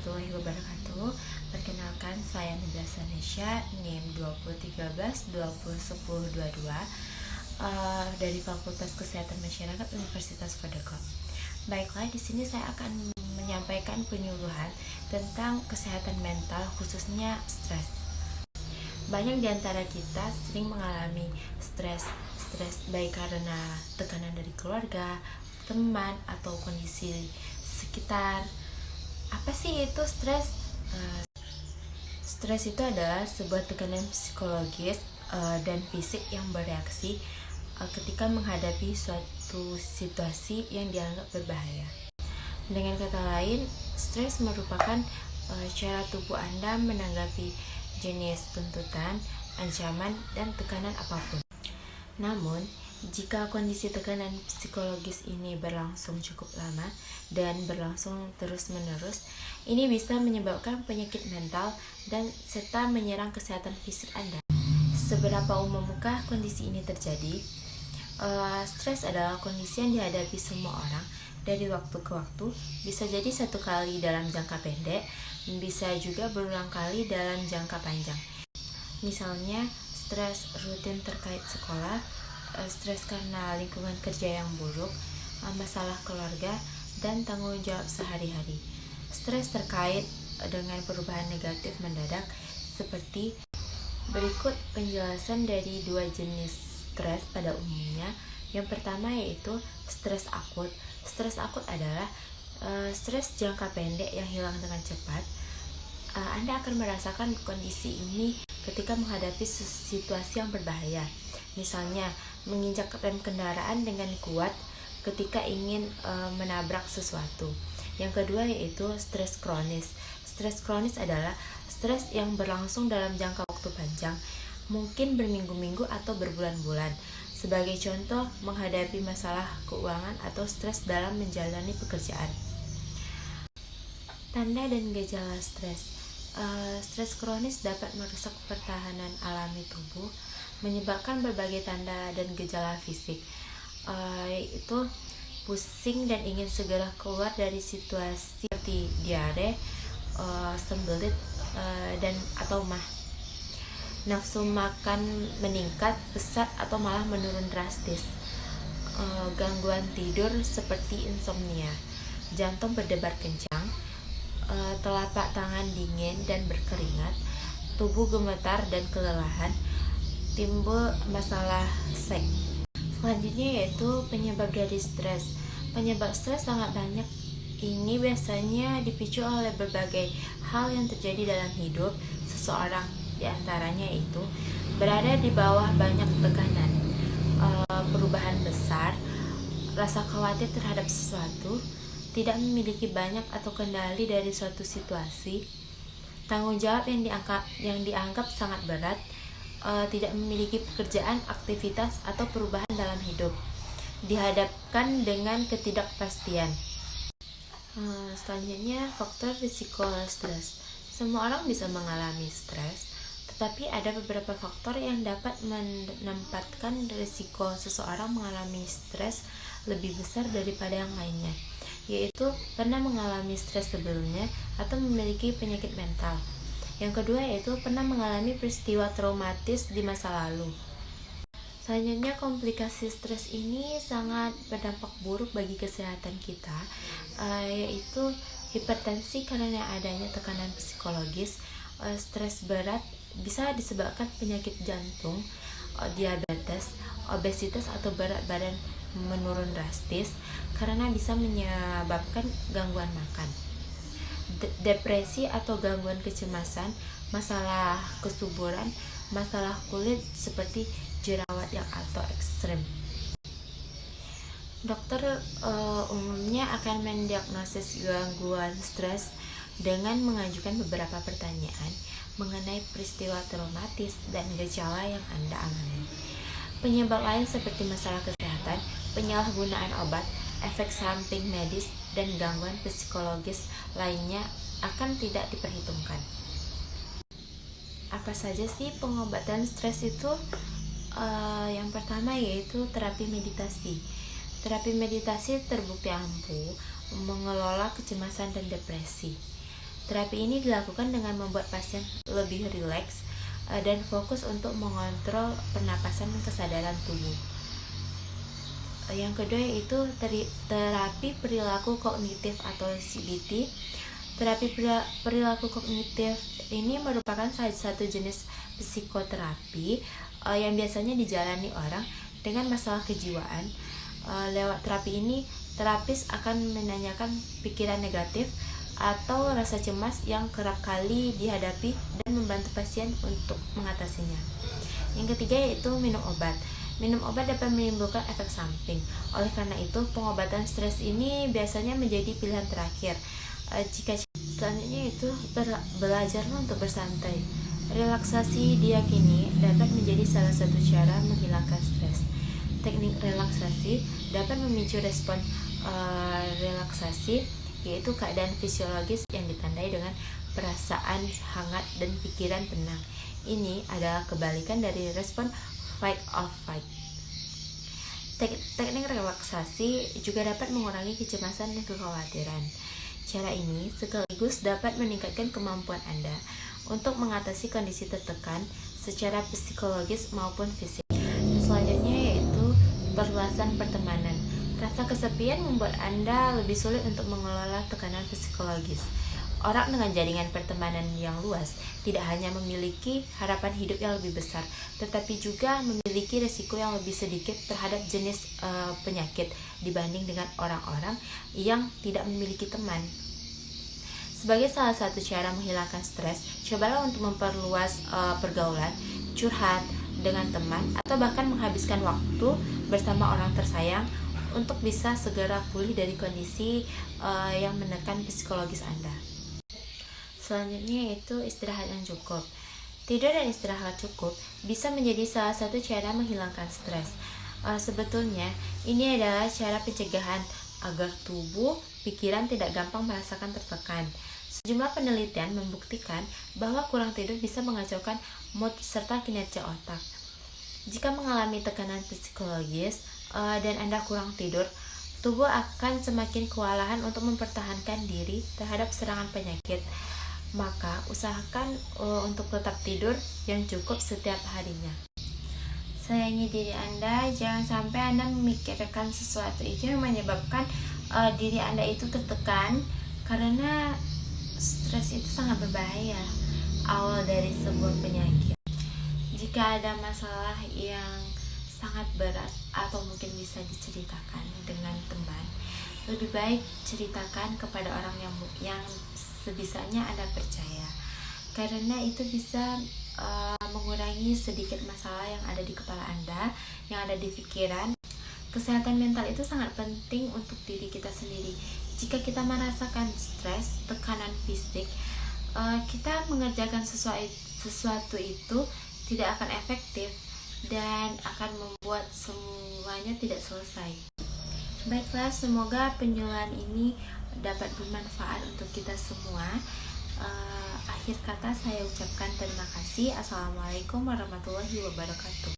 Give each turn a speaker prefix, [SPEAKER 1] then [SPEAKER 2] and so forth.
[SPEAKER 1] warahmatullahi wabarakatuh. Perkenalkan, saya Nabila Sanesha, NIM 2013-201022 dari Fakultas Kesehatan Masyarakat Universitas Fadaqat. Baiklah, di sini saya akan menyampaikan penyuluhan tentang kesehatan mental, khususnya stres. Banyak di antara kita sering mengalami stres baik karena tekanan dari keluarga, teman, atau kondisi sekitar. Apa sih itu stres? Stres itu adalah sebuah tekanan psikologis dan fisik yang bereaksi ketika menghadapi suatu situasi yang dianggap berbahaya. Dengan kata lain, stres merupakan cara tubuh Anda menanggapi jenis tuntutan, ancaman, dan tekanan apapun. Namun, jika kondisi tekanan psikologis ini berlangsung cukup lama dan berlangsung terus-menerus, ini bisa menyebabkan penyakit mental dan serta menyerang kesehatan fisik Anda. Seberapa umumkah kondisi ini terjadi? Stres adalah kondisi yang dihadapi semua orang dari waktu ke waktu, bisa jadi satu kali dalam jangka pendek, bisa juga berulang kali dalam jangka panjang. Misalnya, stres rutin terkait sekolah, stres karena lingkungan kerja yang buruk, masalah keluarga, dan tanggung jawab sehari-hari. Stres terkait dengan perubahan negatif mendadak seperti berikut penjelasan dari dua jenis stres pada umumnya. Yang pertama yaitu stres akut. Stres akut adalah stres jangka pendek yang hilang dengan cepat. Anda akan merasakan kondisi ini ketika menghadapi situasi yang berbahaya. Misalnya, menginjak rem kendaraan dengan kuat ketika ingin menabrak sesuatu. Yang kedua yaitu stres kronis. Stres kronis adalah stres yang berlangsung dalam jangka waktu panjang, mungkin berminggu-minggu atau berbulan-bulan. Sebagai contoh, menghadapi masalah keuangan atau stres dalam menjalani pekerjaan. Tanda dan gejala stres. Stres kronis dapat merusak pertahanan alami tubuh, menyebabkan berbagai tanda dan gejala fisik, yaitu pusing dan ingin segera keluar dari situasi seperti diare, sembelit, dan atau mah. Nafsu makan meningkat pesat atau malah menurun drastis. Gangguan tidur seperti insomnia, jantung berdebar kencang, telapak tangan dingin dan berkeringat, tubuh gemetar dan kelelahan, timbul masalah seks. Selanjutnya yaitu penyebab dari stres. Penyebab stres sangat banyak. Ini biasanya dipicu oleh berbagai hal yang terjadi dalam hidup seseorang. Di antaranya itu berada di bawah banyak tekanan, perubahan besar, rasa khawatir terhadap sesuatu, tidak memiliki banyak atau kendali dari suatu situasi, tanggung jawab yang dianggap sangat berat, tidak memiliki pekerjaan, aktivitas, atau perubahan dalam hidup, dihadapkan dengan ketidakpastian. Selanjutnya, faktor risiko stres. Semua orang bisa mengalami stres, tetapi ada beberapa faktor yang dapat menempatkan risiko seseorang mengalami stres lebih besar daripada yang lainnya, yaitu pernah mengalami stres sebelumnya atau memiliki penyakit mental. Yang kedua yaitu pernah mengalami peristiwa traumatis di masa lalu. Selanjutnya, komplikasi stres ini sangat berdampak buruk bagi kesehatan kita, yaitu hipertensi karena adanya tekanan psikologis, stres berat bisa disebabkan penyakit jantung, diabetes, obesitas atau berat badan menurun drastis karena bisa menyebabkan gangguan makan, depresi atau gangguan kecemasan, masalah kesuburan, masalah kulit seperti jerawat yang atau ekstrem. Dokter umumnya akan mendiagnosis gangguan stres dengan mengajukan beberapa pertanyaan mengenai peristiwa traumatis dan gejala yang Anda alami. Penyebab lain seperti masalah kesehatan, penyalahgunaan obat, efek samping medis, dan gangguan psikologis lainnya akan tidak diperhitungkan. Apa saja sih pengobatan stres itu? Yang pertama yaitu terapi meditasi. Terapi meditasi terbukti ampuh mengelola kecemasan dan depresi. Terapi ini dilakukan dengan membuat pasien lebih rileks dan fokus untuk mengontrol pernapasan dan kesadaran tubuh. Yang kedua yaitu terapi perilaku kognitif atau CBT. Terapi perilaku kognitif ini merupakan salah satu jenis psikoterapi yang biasanya dijalani orang dengan masalah kejiwaan. Lewat terapi ini, terapis akan menanyakan pikiran negatif atau rasa cemas yang kerap kali dihadapi dan membantu pasien untuk mengatasinya. Yang ketiga yaitu minum obat. Minum obat dapat menimbulkan efek samping. Oleh karena itu, pengobatan stres ini biasanya menjadi pilihan terakhir. Jika selanjutnya itu belajarlah untuk bersantai. Relaksasi diyakini dapat menjadi salah satu cara menghilangkan stres. Teknik relaksasi dapat memicu respon relaksasi, yaitu keadaan fisiologis yang ditandai dengan perasaan hangat dan pikiran tenang. Ini adalah kebalikan dari respon fight or flight. Teknik relaksasi juga dapat mengurangi kecemasan dan kekhawatiran. Cara ini sekaligus dapat meningkatkan kemampuan Anda untuk mengatasi kondisi tertekan secara psikologis maupun fisik. Selanjutnya yaitu perluasan pertemanan. Rasa kesepian membuat Anda lebih sulit untuk mengelola tekanan psikologis. Orang dengan jaringan pertemanan yang luas tidak hanya memiliki harapan hidup yang lebih besar, tetapi juga memiliki risiko yang lebih sedikit terhadap jenis penyakit dibanding dengan orang-orang yang tidak memiliki teman. Sebagai salah satu cara menghilangkan stres, cobalah untuk memperluas pergaulan, curhat dengan teman, atau bahkan menghabiskan waktu bersama orang tersayang untuk bisa segera pulih dari kondisi yang menekan psikologis Anda. Selanjutnya yaitu istirahat yang cukup. Tidur dan istirahat cukup bisa menjadi salah satu cara menghilangkan stres. Sebetulnya ini adalah cara pencegahan agar tubuh, pikiran tidak gampang merasakan tertekan. Sejumlah penelitian membuktikan bahwa kurang tidur bisa mengacaukan mood serta kinerja otak. Jika mengalami tekanan psikologis dan Anda kurang tidur, tubuh akan semakin kewalahan untuk mempertahankan diri terhadap serangan penyakit. Maka usahakan untuk tetap tidur yang cukup setiap harinya. Sayangi diri Anda, jangan sampai Anda memikirkan sesuatu itu yang menyebabkan diri Anda itu tertekan, karena stres itu sangat berbahaya, awal dari sebuah penyakit. Jika ada masalah yang sangat berat atau mungkin bisa diceritakan dengan teman, lebih baik ceritakan kepada orang yang sebisanya Anda percaya, karena itu bisa mengurangi sedikit masalah yang ada di kepala Anda, yang ada di pikiran. Kesehatan mental itu sangat penting untuk diri kita sendiri. Jika kita merasakan stres, tekanan fisik, kita mengerjakan sesuatu itu tidak akan efektif dan akan membuat semuanya tidak selesai. Baiklah, semoga penjelasan ini dapat bermanfaat untuk kita semua. Akhir kata saya ucapkan terima kasih. Assalamualaikum warahmatullahi wabarakatuh.